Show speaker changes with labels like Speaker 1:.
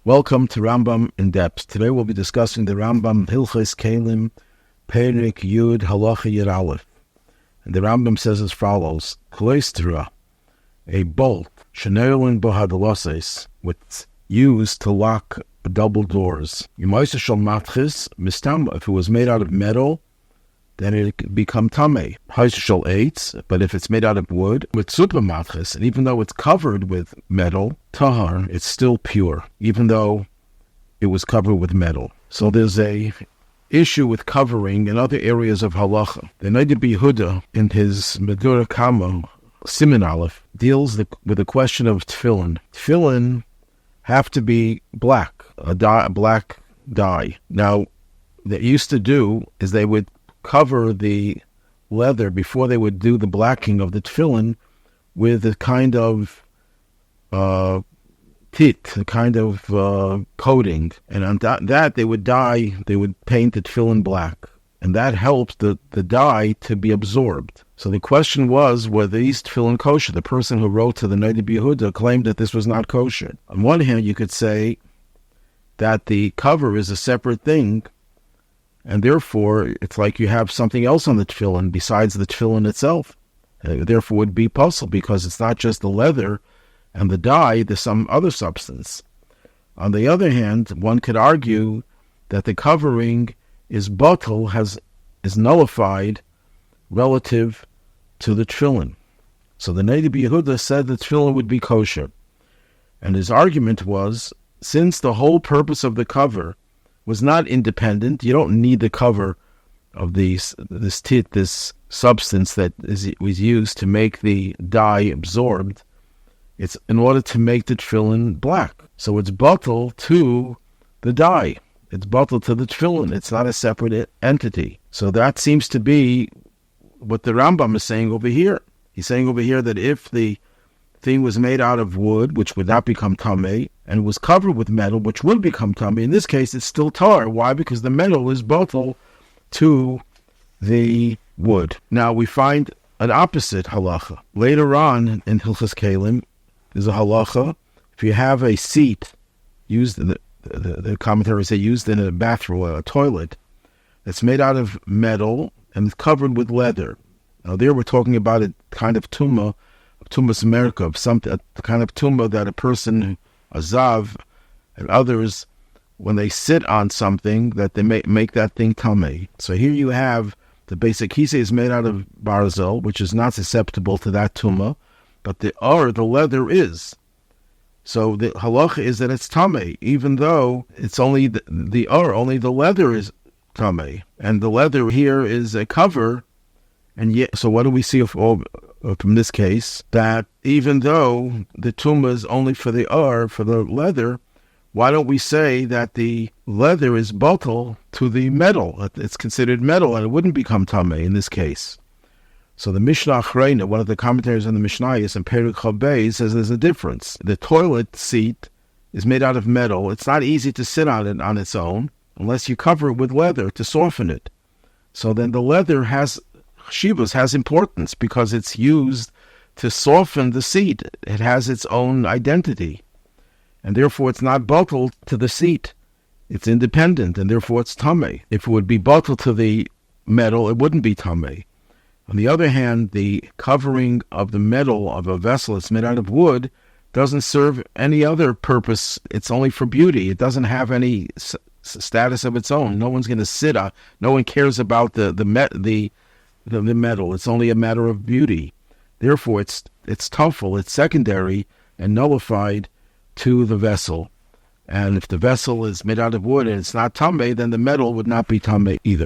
Speaker 1: Welcome to Rambam in Depth. Today we'll be discussing the Rambam Hilchos Kelim, Perik Yud Halacha Yud Aleph. And the Rambam says as follows: Kloistra, a bolt, sheneilin bohadaloses, which used to lock double doors. Yumaisa shel matchis mistam. If it was made out of metal, then it could become tamei. Haisa shel eitz, but if it's made out of wood, with super matchis, and even though it's covered with metal, tahar, it's still pure, even though it was covered with metal. So there's a issue with covering in other areas of halacha. The Rabbi Yehuda, in his Medura Kama, Siman Aleph, deals with the question of tefillin. Tefillin have to be black, black dye. Now, what they used to do is they would cover the leather before they would do the blacking of the tefillin with a kind of tit, a kind of coating, and on that they would paint the tefillin black, and that helped the dye to be absorbed. So the question was, were these tefillin kosher? The person who wrote to the Rabbi Yehuda claimed that this was not kosher. On one hand, you could say that the cover is a separate thing, and therefore it's like you have something else on the tefillin besides the tefillin itself. Therefore it would be puzzle, because it's not just the leather and the dye, there's some other substance. On the other hand, one could argue that the covering is bitul, is nullified relative to the tefillin. So the Rabbi Yehuda said the tefillin would be kosher. And his argument was, since the whole purpose of the cover was not independent, you don't need the cover of this substance that was used to make the dye absorbed. It's in order to make the tefillin black. So it's bitul to the dye. It's bitul to the tefillin. It's not a separate entity. So that seems to be what the Rambam is saying over here. He's saying over here that if the thing was made out of wood, which would not become tamei, and was covered with metal, which would become tamei, in this case it's still tar. Why? Because the metal is bitul to the wood. Now we find an opposite halacha. Later on in Hilchos Kelim, there's a halacha. If you have a seat used, the commentaries say used in a bathroom or a toilet, that's made out of metal and covered with leather. Now there we're talking about a kind of tumah, America, of something, the kind of tumah that a person, a zav, and others, when they sit on something, that they make that thing tamei. So here you have the basic kise is made out of barzel, which is not susceptible to that tumah, but the leather is. So the halacha is that it's tamei, even though it's only only the leather is tamei, and the leather here is a cover. And yet, so what do we see from this case? That even though the tumah is only for the leather, why don't we say that the leather is bitul to the metal? It's considered metal, and it wouldn't become tamei in this case. So the Mishnah Achreina, one of the commentators on the Mishnayos in Perik Chabei, says there's a difference. The toilet seat is made out of metal. It's not easy to sit on it on its own unless you cover it with leather to soften it. So then the leather has importance because it's used to soften the seat. It has its own identity, and therefore it's not bitul to the seat. It's independent, and therefore it's tamei. If it would be bitul to the metal, it wouldn't be tamei. On the other hand, the covering of the metal of a vessel that's made out of wood doesn't serve any other purpose. It's only for beauty. It doesn't have any status of its own. No one's going to sit on. No one cares about the metal. It's only a matter of beauty. Therefore, it's tafel. It's secondary and nullified to the vessel. And if the vessel is made out of wood and it's not tamei, then the metal would not be tamei either.